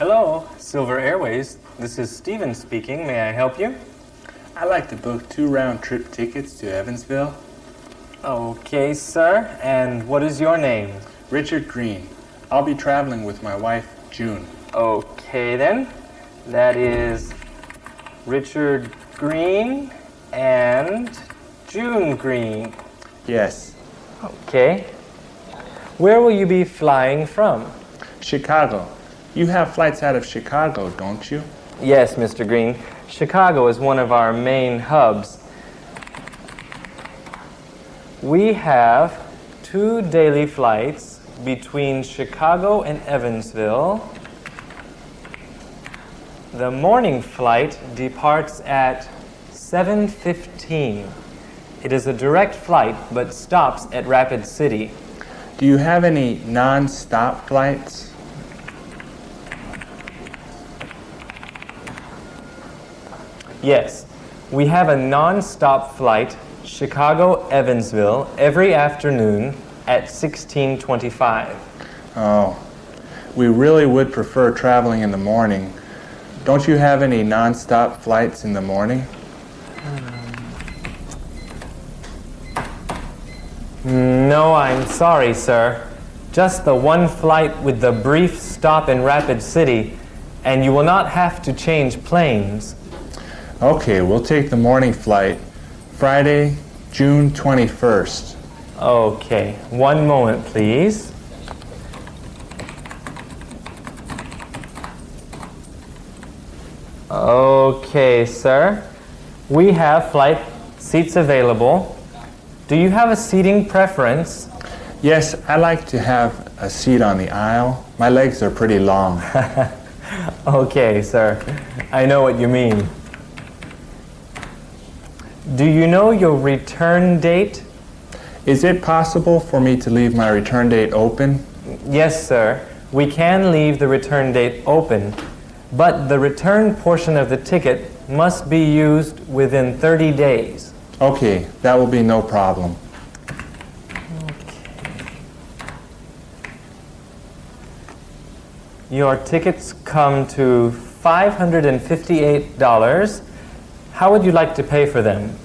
Hello, Silver Airways. This is Steven speaking. May I help you? I'd like to book 2 round-trip tickets to Evansville. Okay, sir. And what is your name? Richard Green. I'll be traveling with my wife, June. Okay, then. That is Richard Green and June Green. Yes. Okay. Where will you be flying from? Chicago. You have flights out of Chicago, don't you? Yes, Mr. Green. Chicago is one of our main hubs. We have 2 daily flights between Chicago and Evansville. The morning flight departs at 7:15. It is a direct flight but stops at Rapid City. Do you have any non-stop flights? Yes, we have a non-stop flight Chicago-Evansville every afternoon at 16:25. Oh, we really would prefer traveling in the morning. Don't you have any non-stop flights in the morning? No, I'm sorry, sir. Just the one flight with the brief stop in Rapid City, and you will not have to change planes. Okay, we'll take the morning flight, Friday, June 21st. Okay, one moment, please. Okay, sir. We have flight seats available. Do you have a seating preference? Yes, I like to have a seat on the aisle. My legs are pretty long. Okay, sir. I know what you mean. Do you know your return date? Is it possible for me to leave my return date open? Yes, sir. We can leave the return date open, but the return portion of the ticket must be used within 30 days. Okay, that will be no problem. Your tickets come to $558. How would you like to pay for them?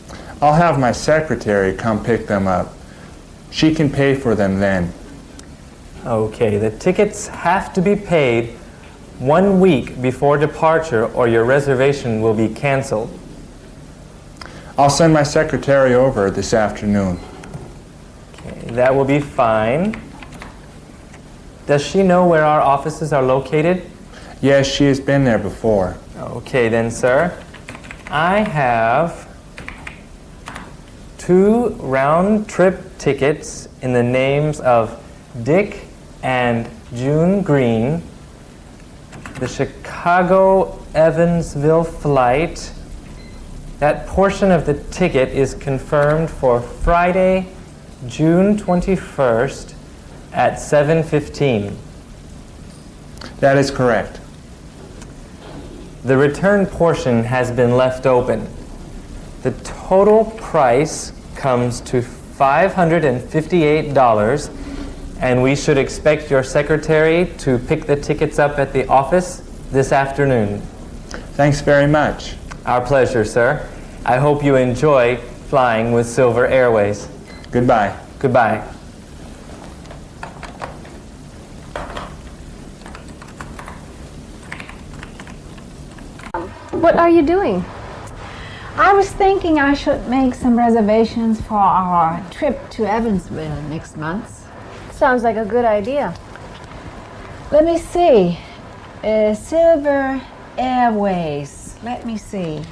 I'll have my secretary come pick them up. She can pay for them then. Okay, the tickets have to be paid 1 week before departure or your reservation will be canceled. I'll send my secretary over this afternoon. Okay, that will be fine. Does she know where our offices are located? Yes, she has been there before. Okay then, sir. I have 2 round-trip tickets in the names of Dick and June Green. The Chicago-Evansville flight, that portion of the ticket is confirmed for Friday, June 21st at 7:15. That is correct. The return portion has been left open. The total price comes to $558, and we should expect your secretary to pick the tickets up at the office this afternoon. Thanks very much. Our pleasure, sir. I hope you enjoy flying with Silver Airways. Goodbye. Goodbye. What are you doing? I was thinking I should make some reservations for our trip to Evansville next month. Sounds like a good idea. Let me see. Silver Airways. Let me see.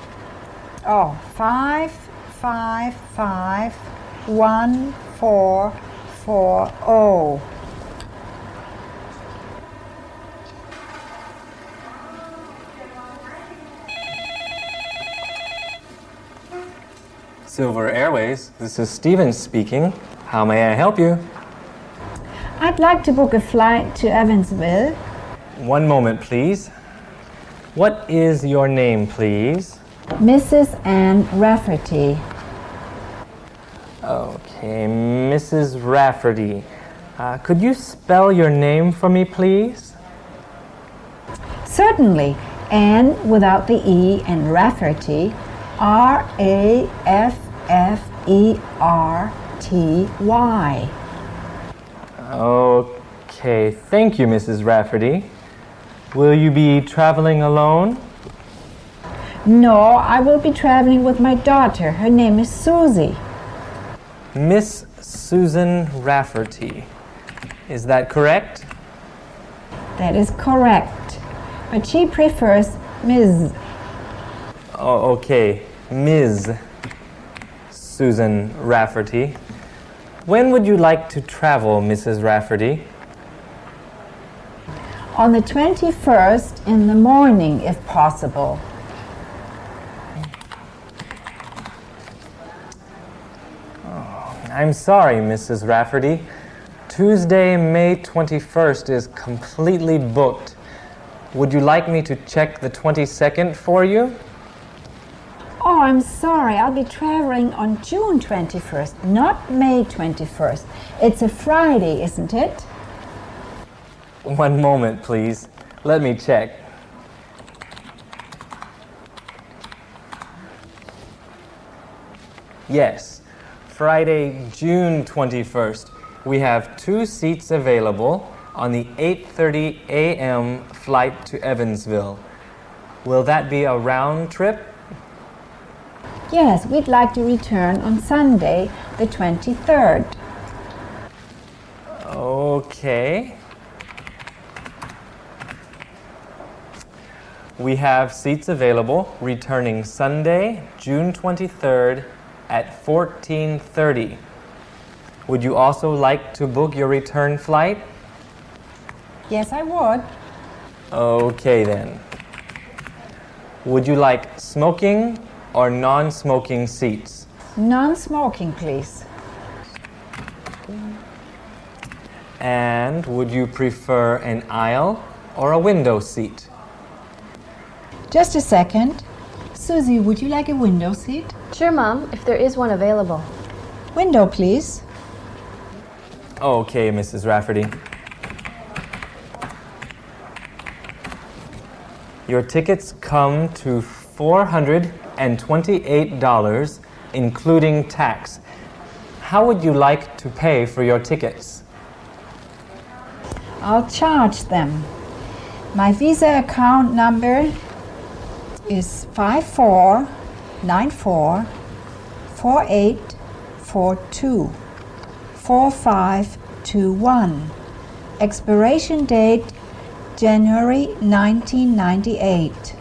Oh, 5551440. Silver Airways, this is Steven speaking. How may I help you? I'd like to book a flight to Evansville. One moment, please. What is your name, please? Mrs. Ann Rafferty. Okay, Mrs. Rafferty. Could you spell your name for me, please? Certainly, and without the E and Rafferty, Rafferty. Okay, thank you, Mrs. Rafferty. Will you be traveling alone? No, I will be traveling with my daughter. Her name is Susie. Miss Susan Rafferty. Is that correct? That is correct. But she prefers Ms. Oh, okay, Ms. Susan Rafferty. When would you like to travel, Mrs. Rafferty? On the 21st in the morning, if possible. I'm sorry, Mrs. Rafferty. Tuesday, May 21st is completely booked. Would you like me to check the 22nd for you? Oh, I'm sorry. I'll be traveling on June 21st, not May 21st. It's a Friday, isn't it? One moment, please. Let me check. Yes, Friday, June 21st. We have 2 seats available on the 8:30 a.m. flight to Evansville. Will that be a round trip? Yes, we'd like to return on Sunday, the 23rd. Okay. We have seats available returning Sunday, June 23rd at 14:30. Would you also like to book your return flight? Yes, I would. Okay then. Would you like smoking or non-smoking seats? Non-smoking, please. And would you prefer an aisle or a window seat? Just a second. Susie, would you like a window seat? Sure, Mom, if there is one available. Window, please. Okay, Mrs. Rafferty. Your tickets come to $428, including tax. How would you like to pay for your tickets? I'll charge them. My Visa account number is 549448424521. Expiration date January 1998.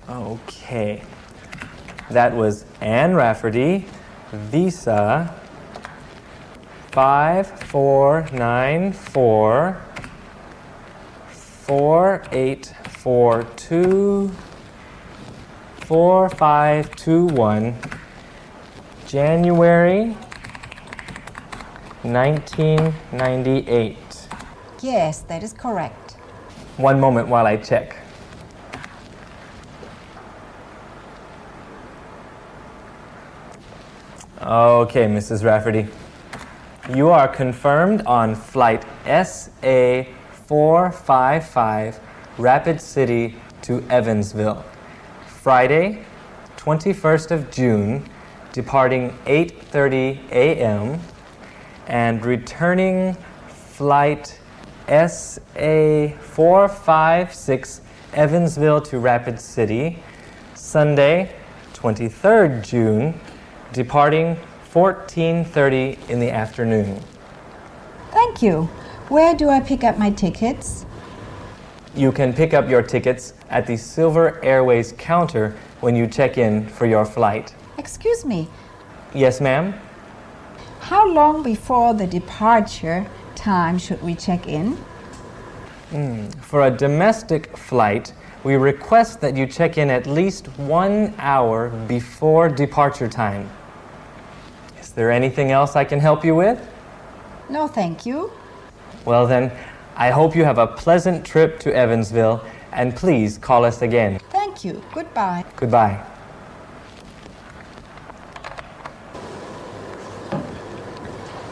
Okay. That was Anne Rafferty, Visa 5494 4842 4521, January 1998. Yes, that is correct. One moment while I check. Okay, Mrs. Rafferty. You are confirmed on flight SA455, Rapid City to Evansville. Friday, 21st of June, departing 8:30 a.m. and returning flight SA456, Evansville to Rapid City, Sunday, 23rd June, departing 14:30 in the afternoon. Thank you. Where do I pick up my tickets? You can pick up your tickets at the Silver Airways counter when you check in for your flight. Excuse me, Yes, ma'am? how long before the departure time should we check in? For a domestic flight, we request that you check in at least 1 hour before departure time. Is there anything else I can help you with? No, thank you. Well then, I hope you have a pleasant trip to Evansville, and please call us again. Thank you. Goodbye. Goodbye.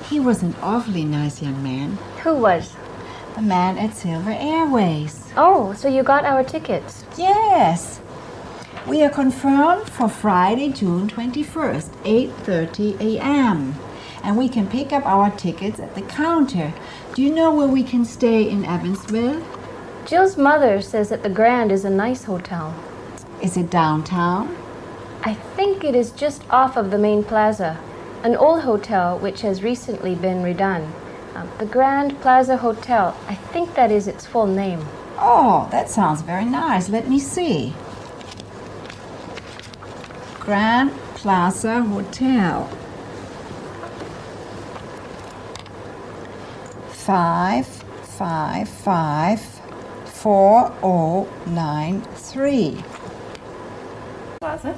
He was an awfully nice young man. Who was? The man at Silver Airways. Oh, so you got our tickets. Yes. We are confirmed for Friday, June 21st, 8:30 a.m. And we can pick up our tickets at the counter. Do you know where we can stay in Evansville? Jill's mother says that the Grand is a nice hotel. Is it downtown? I think it is just off of the main plaza, an old hotel which has recently been redone. The Grand Plaza Hotel, I think that is its full name. Oh, that sounds very nice. Let me see. Grand Plaza Hotel. 555-4093. Plaza.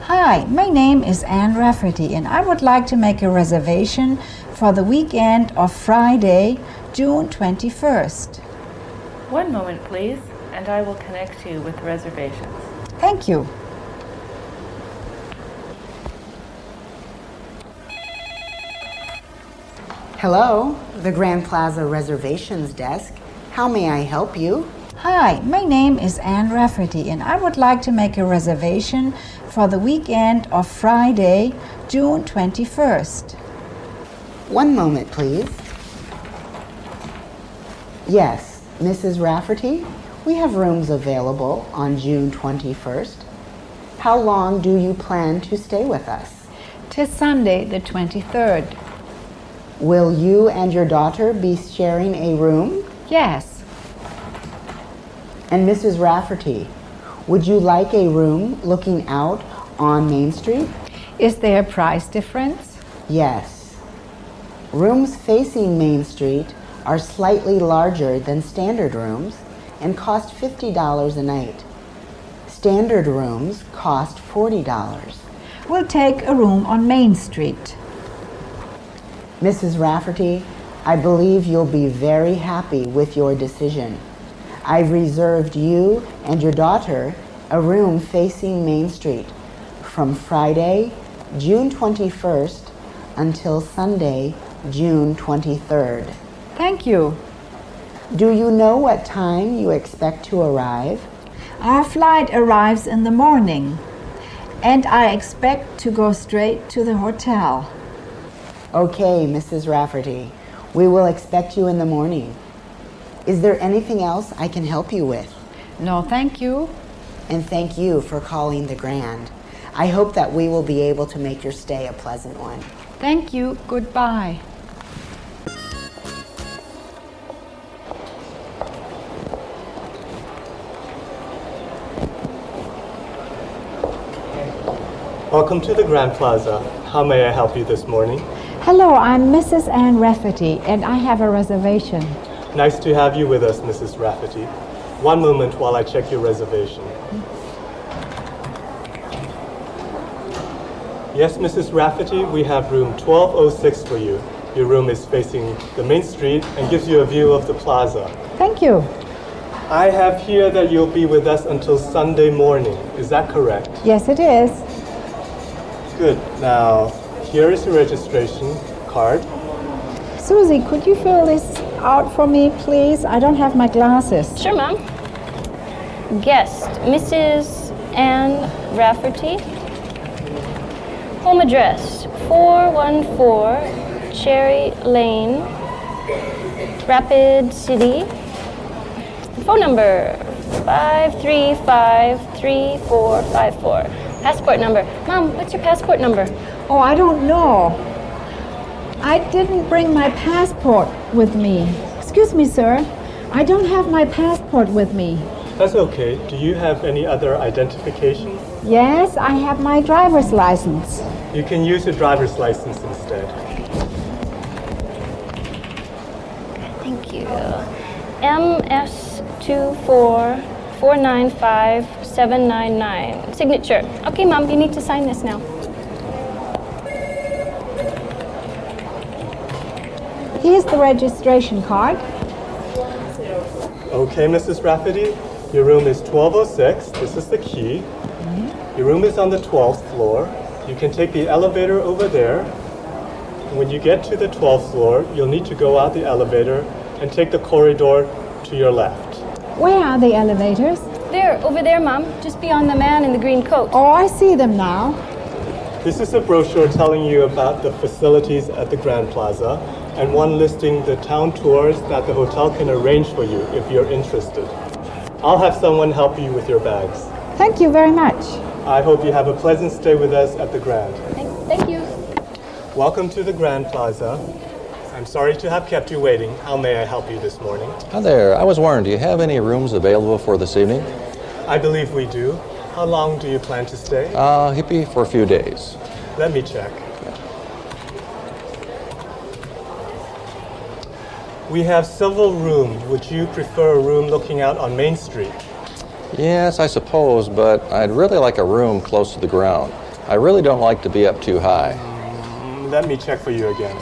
Hi, my name is Anne Rafferty and I would like to make a reservation for the weekend of Friday, June 21st. One moment, please, and I will connect you with reservations. Thank you. Hello, the Grand Plaza Reservations Desk. How may I help you? Hi, my name is Anne Rafferty and I would like to make a reservation for the weekend of Friday, June 21st. One moment, please. Yes, Mrs. Rafferty, we have rooms available on June 21st. How long do you plan to stay with us? Till Sunday, the 23rd. Will you and your daughter be sharing a room? Yes. And Mrs. Rafferty, would you like a room looking out on Main Street? Is there a price difference? Yes. Rooms facing Main Street are slightly larger than standard rooms and cost $50 a night. Standard rooms cost $40. We'll take a room on Main Street. Mrs. Rafferty, I believe you'll be very happy with your decision. I've reserved you and your daughter a room facing Main Street from Friday, June 21st until Sunday, June 23rd. Thank you. Do you know what time you expect to arrive? Our flight arrives in the morning and I expect to go straight to the hotel. Okay, Mrs. Rafferty, we will expect you in the morning. Is there anything else I can help you with? No, thank you. And thank you for calling the Grand. I hope that we will be able to make your stay a pleasant one. Thank you. Goodbye. Welcome to the Grand Plaza. How may I help you this morning? Hello, I'm Mrs. Anne Rafferty and I have a reservation. Nice to have you with us, Mrs. Rafferty. One moment while I check your reservation. Yes, Mrs. Rafferty, we have room 1206 for you. Your room is facing the main street and gives you a view of the plaza. Thank you. I have here that you'll be with us until Sunday morning. Is that correct? Yes, it is. Good. Now, here is your registration card. Susie, could you fill this out for me, please? I don't have my glasses. Sure, Mom. Guest, Mrs. Anne Rafferty. Home address, 414 Cherry Lane, Rapid City. Phone number, 535-3454. Passport number. Mom, what's your passport number? Oh, I don't know. I didn't bring my passport with me. Excuse me, sir. I don't have my passport with me. That's okay. Do you have any other identification? Yes, I have my driver's license. You can use your driver's license instead. Thank you. MS24495-799. Signature. Okay, Mom, you need to sign this now. Here's the registration card. Okay, Mrs. Rafferty, your room is 1206. This is the key. Your room is on the 12th floor. You can take the elevator over there. When you get to the 12th floor, you'll need to go out the elevator and take the corridor to your left. Where are the elevators? There, over there, Mom. Just beyond the man in the green coat. Oh, I see them now. This is a brochure telling you about the facilities at the Grand Plaza and one listing the town tours that the hotel can arrange for you if you're interested. I'll have someone help you with your bags. Thank you very much. I hope you have a pleasant stay with us at the Grand. Thank you. Welcome to the Grand Plaza. I'm sorry to have kept you waiting. How may I help you this morning? Hi there. I was wondering, do you have any rooms available for this evening? I believe we do. How long do you plan to stay? Hippie for a few days. Let me check. We have several rooms. Would you prefer a room looking out on Main Street? Yes, I suppose, but I'd really like a room close to the ground. I really don't like to be up too high. Let me check for you again.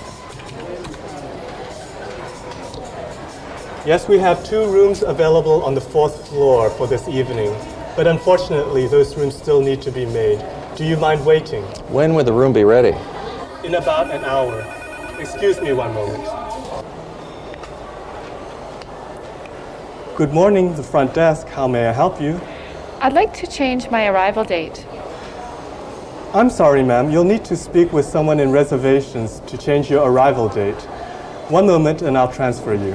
Yes, we have 2 rooms available on the 4th floor for this evening, but unfortunately those rooms still need to be made. Do you mind waiting? When would the room be ready? In about an hour. Excuse me one moment. Good morning, the front desk. How may I help you? I'd like to change my arrival date. I'm sorry, ma'am. You'll need to speak with someone in reservations to change your arrival date. One moment and I'll transfer you.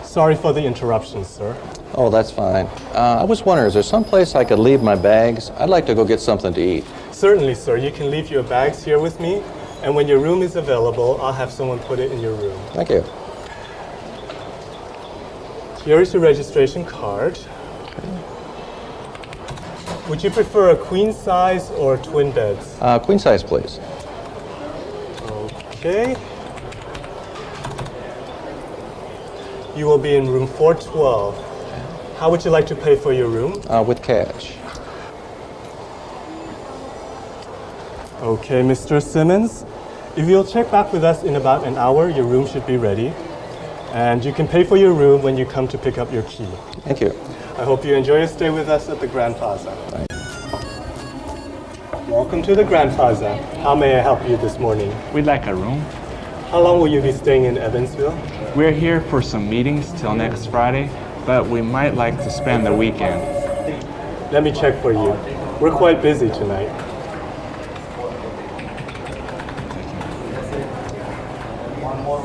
Sorry for the interruption, sir. Oh, that's fine. I was wondering, is there some place I could leave my bags? I'd like to go get something to eat. Certainly, sir. You can leave your bags here with me, and when your room is available, I'll have someone put it in your room. Thank you. Here is your registration card. Would you prefer a queen size or twin beds? Queen size, please. Okay. You will be in room 412. How would you like to pay for your room? With cash. Okay, Mr. Simmons. If you'll check back with us in about an hour, your room should be ready. And you can pay for your room when you come to pick up your key. Thank you. I hope you enjoy your stay with us at the Grand Plaza. Welcome to the Grand Plaza. How may I help you this morning? We'd like a room. How long will you be staying in Evansville? We're here for some meetings till next Friday, but we might like to spend the weekend. Let me check for you. We're quite busy tonight.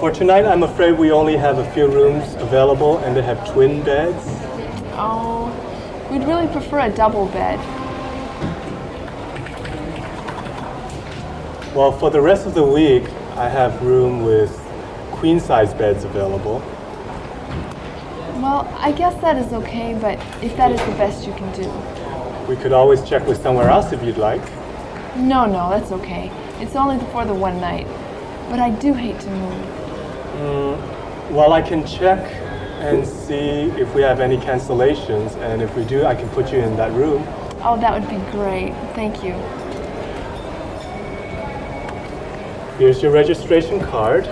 For tonight, I'm afraid we only have a few rooms available and they have twin beds. Oh, we'd really prefer a double bed. Well, for the rest of the week, I have room with queen-size beds available. Well, I guess that is okay, but if that is the best you can do. We could always check with somewhere else if you'd like. No, that's okay. It's only for the one night. But I do hate to move. Well, I can check and see if we have any cancellations, and if we do, I can put you in that room. Oh, that would be great. Thank you. Here's your registration card.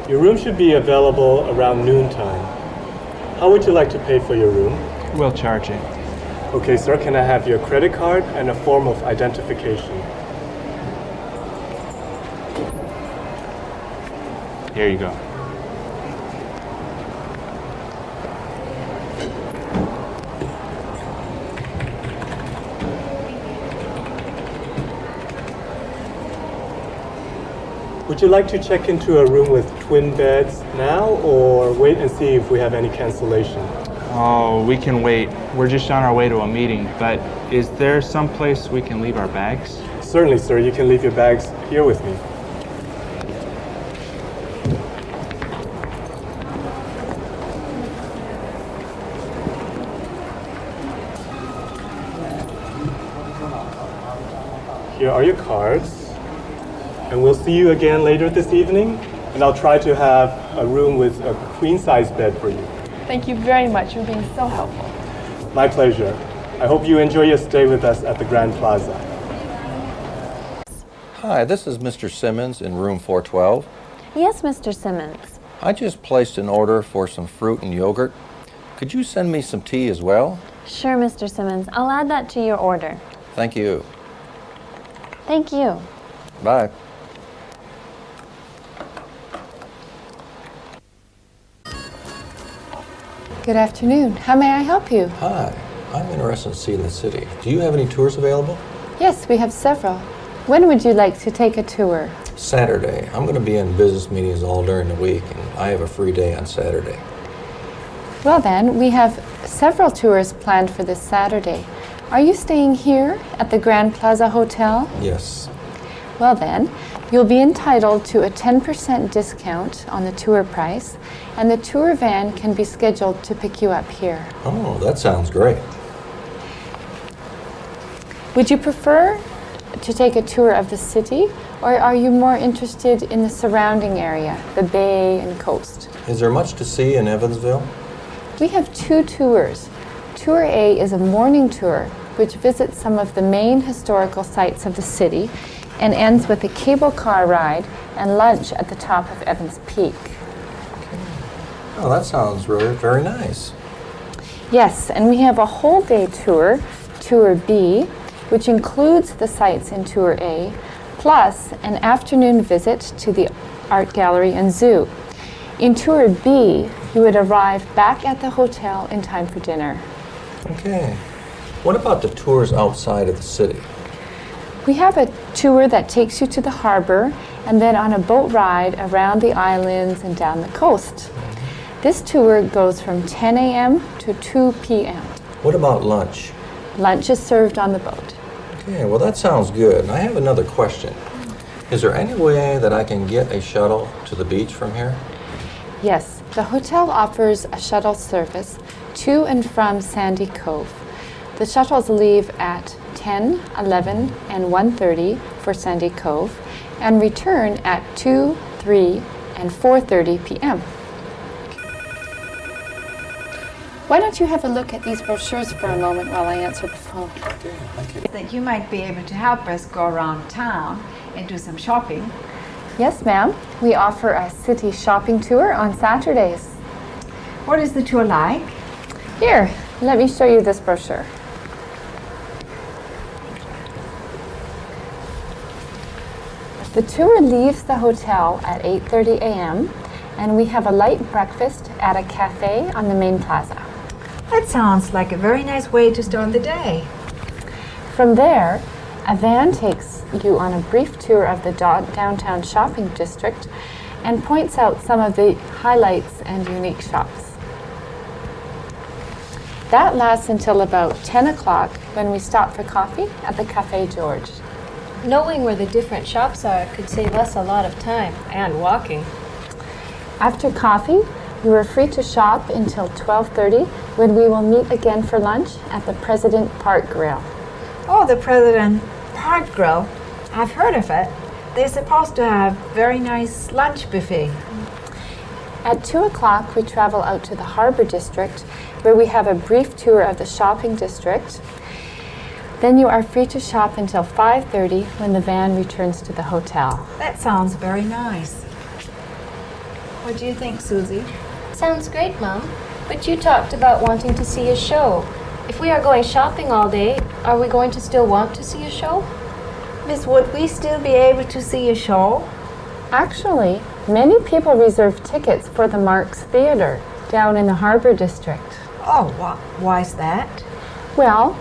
Your room should be available around noontime. How would you like to pay for your room? We'll charge it. Okay, sir, can I have your credit card and a form of identification? Here you go. Would you like to check into a room with twin beds now, or wait and see if we have any cancellation? Oh, we can wait. We're just on our way to a meeting, but is there some place we can leave our bags? Certainly, sir. You can leave your bags here with me. Here are your cards. And we'll see you again later this evening. And I'll try to have a room with a queen-size bed for you. Thank you very much. You're being so helpful. My pleasure. I hope you enjoy your stay with us at the Grand Plaza. Hi, this is Mr. Simmons in room 412. Yes, Mr. Simmons. I just placed an order for some fruit and yogurt. Could you send me some tea as well? Sure, Mr. Simmons. I'll add that to your order. Thank you. Thank you. Bye. Good afternoon. How may I help you? Hi, I'm interested in seeing the city. Do you have any tours available? Yes, we have several. When would you like to take a tour? Saturday. I'm going to be in business meetings all during the week, and I have a free day on Saturday. Well then, we have several tours planned for this Saturday. Are you staying here at the Grand Plaza Hotel? Yes. Well then, you'll be entitled to a 10% discount on the tour price, and the tour van can be scheduled to pick you up here. Oh, that sounds great. Would you prefer to take a tour of the city, or are you more interested in the surrounding area, the bay and coast? Is there much to see in Evansville? We have two tours. Tour A is a morning tour, which visits some of the main historical sites of the city and ends with a cable car ride and lunch at the top of Evans Peak. Oh, that sounds really very nice. Yes, and we have a whole day tour, Tour B, which includes the sites in Tour A, plus an afternoon visit to the art gallery and zoo. In Tour B, you would arrive back at the hotel in time for dinner. Okay. What about the tours outside of the city? We have a tour that takes you to the harbor and then on a boat ride around the islands and down the coast. This tour goes from 10 a.m. to 2 p.m. What about lunch? Lunch is served on the boat. Okay, well that sounds good. And I have another question. Is there any way that I can get a shuttle to the beach from here? Yes, the hotel offers a shuttle service to and from Sandy Cove. The shuttles leave at 10, 11, and 1:30 for Sandy Cove and return at 2, 3, and 4:30 p.m. Why don't you have a look at these brochures for a moment while I answer the phone? Okay, thank you. That you might be able to help us go around town and do some shopping. Yes, ma'am. We offer a city shopping tour on Saturdays. What is the tour like? Here, let me show you this brochure. The tour leaves the hotel at 8:30 a.m. and we have a light breakfast at a cafe on the main plaza. That sounds like a very nice way to start the day. From there, a van takes you on a brief tour of the downtown shopping district and points out some of the highlights and unique shops. That lasts until about 10 o'clock when we stop for coffee at the Cafe George. Knowing where the different shops are could save us a lot of time and walking. After coffee, you are free to shop until 12:30 when we will meet again for lunch at the President Park Grill. Oh, the President Park Grill. I've heard of it. They're supposed to have very nice lunch buffet. At 2 o'clock, we travel out to the Harbor District where we have a brief tour of the shopping district. Then you are free to shop until 5:30 when the van returns to the hotel. That sounds very nice. What do you think, Susie? Sounds great, Mom. But you talked about wanting to see a show. If we are going shopping all day, are we going to still want to see a show? Miss, would we still be able to see a show? Actually, many people reserve tickets for the Marx Theater down in the Harbor District. Oh, why is that? Well,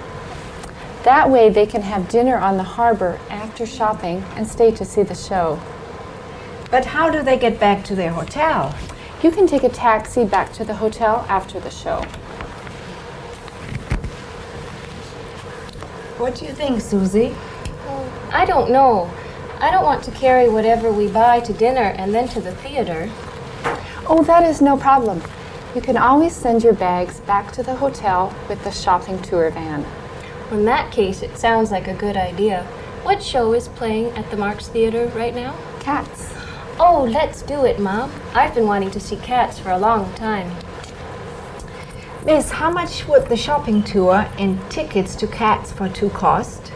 that way they can have dinner on the harbor after shopping and stay to see the show. But how do they get back to their hotel? You can take a taxi back to the hotel after the show. What do you think, Susie? I don't know. I don't want to carry whatever we buy to dinner and then to the theater. Oh, that is no problem. You can always send your bags back to the hotel with the shopping tour van. In that case, it sounds like a good idea. What show is playing at the Marx Theater right now? Cats. Oh, let's do it, Mom. I've been wanting to see Cats for a long time. Miss, how much would the shopping tour and tickets to Cats for two cost?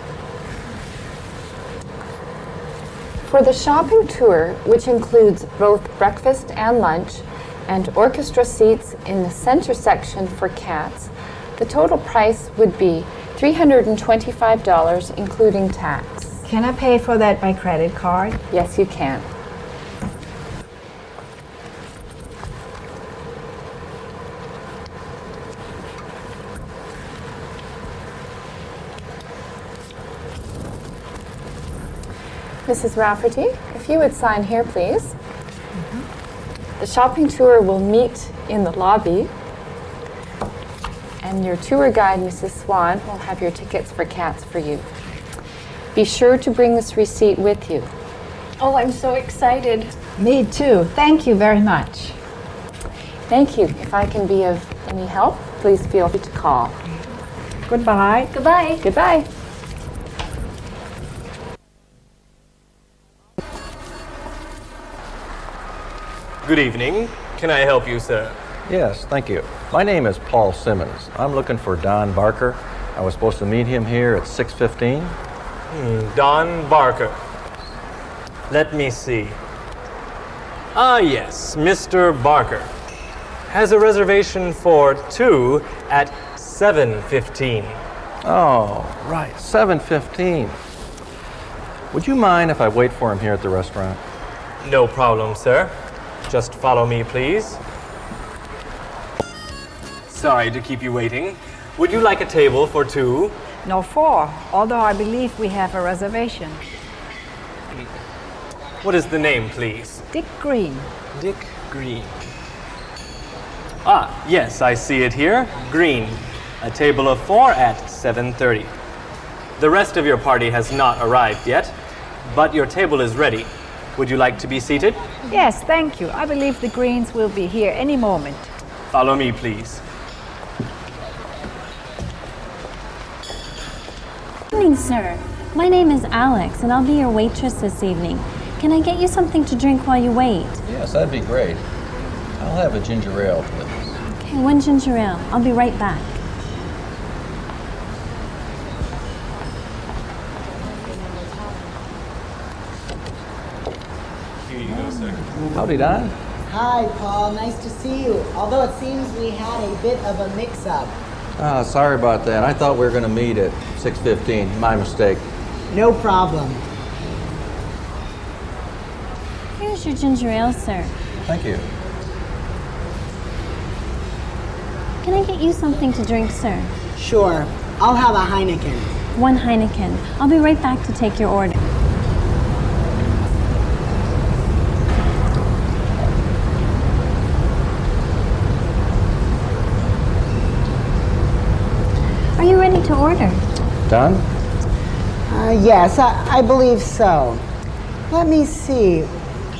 For the shopping tour, which includes both breakfast and lunch, and orchestra seats in the center section for Cats, the total price would be $325, including tax. Can I pay for that by credit card? Yes, you can. Mrs. Rafferty, if you would sign here, please. The shopping tour will meet in the lobby, and your tour guide, Mrs. Swan, will have your tickets for cats for you. Be sure to bring this receipt with you. Oh, I'm so excited. Me too. Thank you very much. Thank you. If I can be of any help, please feel free to call. Goodbye. Goodbye. Goodbye. Good evening. Can I help you, sir? Yes, thank you. My name is Paul Simmons. I'm looking for Don Barker. I was supposed to meet him here at 6:15. Don Barker. Let me see. Ah, yes, Mr. Barker has a reservation for 2 at 7:15. Oh, right, 7:15. Would you mind if I wait for him here at the restaurant? No problem, sir. Just follow me, please. Sorry to keep you waiting. Would you like a table for 2? No, 4, although I believe we have a reservation. What is the name, please? Dick Green. Dick Green. Ah, yes, I see it here. Green. A table of 4 at 7:30. The rest of your party has not arrived yet, but your table is ready. Would you like to be seated? Yes, thank you. I believe the Greens will be here any moment. Follow me, please. Good evening, sir. My name is Alex, and I'll be your waitress this evening. Can I get you something to drink while you wait? Yes, that'd be great. I'll have a ginger ale, please. Okay, 1 ginger ale. I'll be right back. Here you go, sir. Howdy, Don. Hi, Paul. Nice to see you. Although it seems we had a bit of a mix-up. Ah, sorry about that. I thought we were going to meet at 6:15. My mistake. No problem. Here's your ginger ale, sir. Thank you. Can I get you something to drink, sir? Sure. I'll have a Heineken. 1 Heineken. I'll be right back to take your order. Are you ready to order? Don? Yes, I believe so. Let me see.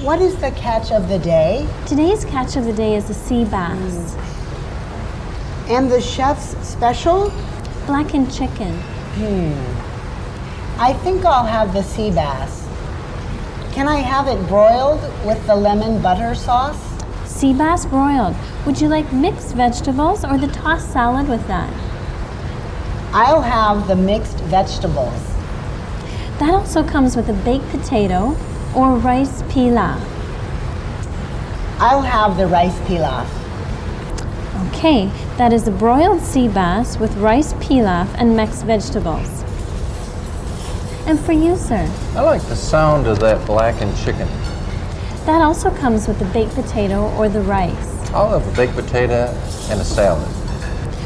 What is the catch of the day? Today's catch of the day is the sea bass. And the chef's special? Blackened chicken. I think I'll have the sea bass. Can I have it broiled with the lemon butter sauce? Sea bass broiled. Would you like mixed vegetables or the tossed salad with that? I'll have the mixed vegetables. That also comes with a baked potato or rice pilaf. I'll have the rice pilaf. Okay, that is a broiled sea bass with rice pilaf and mixed vegetables. And for you, sir, I like the sound of that blackened chicken. that also comes with the baked potato or the rice. I'll have a baked potato and a salad.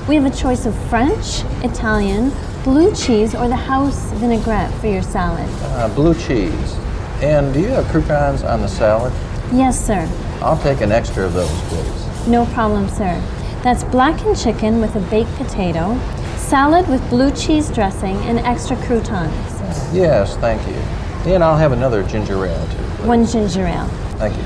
We have a choice of French, Italian, blue cheese, or the house vinaigrette for your salad. Blue cheese. And do you have croutons on the salad? Yes, sir. I'll take an extra of those, please. No problem, sir. That's blackened chicken with a baked potato, salad with blue cheese dressing, and extra croutons. Yes, thank you. And I'll have another ginger ale, too, please. 1 ginger ale. Thank you.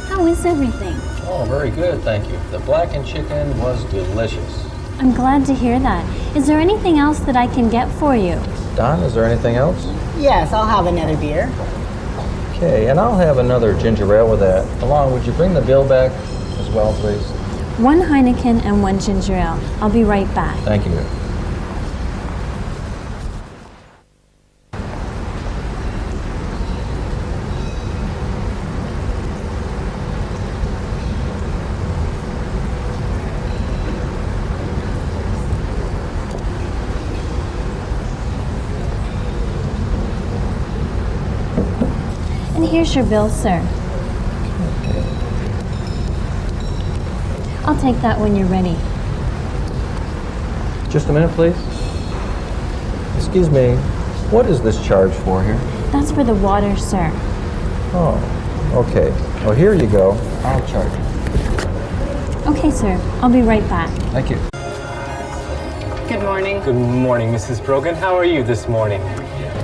How is everything? Oh, very good, thank you. The blackened chicken was delicious. I'm glad to hear that. Is there anything else that I can get for you? Don, is there anything else? Yes, I'll have another beer. Okay, and I'll have another ginger ale with that. Along, would you bring the bill back as well, please? 1 Heineken and 1 ginger ale. I'll be right back. Thank you. And here's your bill, sir. I'll take that when you're ready. Just a minute, please. Excuse me, what is this charge for here? That's for the water, sir. Oh, okay. Well, here you go. I'll charge you. Okay, sir. I'll be right back. Thank you. Good morning. Good morning, Mrs. Brogan. How are you this morning?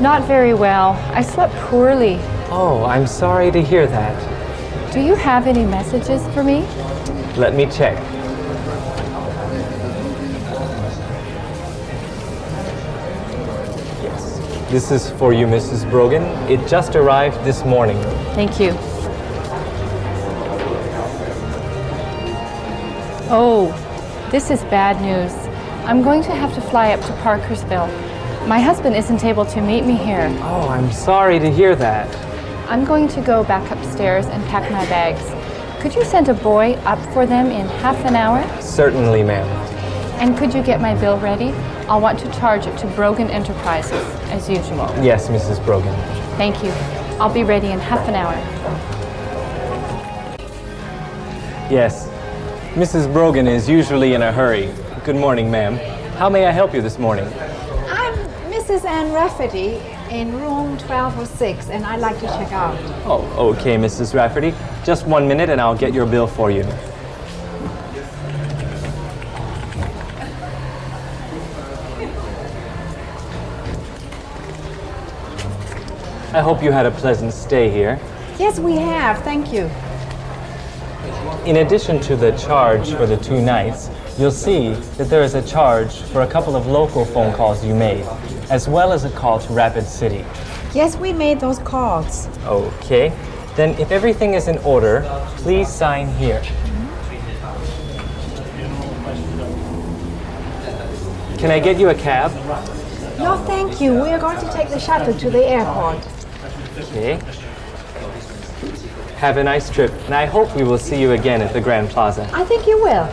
Not very well. I slept poorly. Oh, I'm sorry to hear that. Do you have any messages for me? Let me check. Yes. This is for you, Mrs. Brogan. It just arrived this morning. Thank you. Oh, this is bad news. I'm going to have to fly up to Parkersville. My husband isn't able to meet me here. Oh, I'm sorry to hear that. I'm going to go back upstairs and pack my bags. Could you send a boy up for them in half an hour? Certainly, ma'am. And could you get my bill ready? I'll want to charge it to Brogan Enterprises, as usual. Yes, Mrs. Brogan. Thank you. I'll be ready in half an hour. Yes. Mrs. Brogan is usually in a hurry. Good morning, ma'am. How may I help you this morning? I'm Mrs. Ann Rafferty in room 1206, and I'd like to check out. Oh, okay, Mrs. Rafferty. Just 1 minute and I'll get your bill for you. I hope you had a pleasant stay here. Yes, we have. Thank you. In addition to the charge for the 2 nights, you'll see that there is a charge for a couple of local phone calls you made, as well as a call to Rapid City. Yes, we made those calls. Okay. Then if everything is in order, please sign here. Can I get you a cab? No, thank you. We are going to take the shuttle to the airport. Okay. Have a nice trip, and I hope we will see you again at the Grand Plaza. I think you will.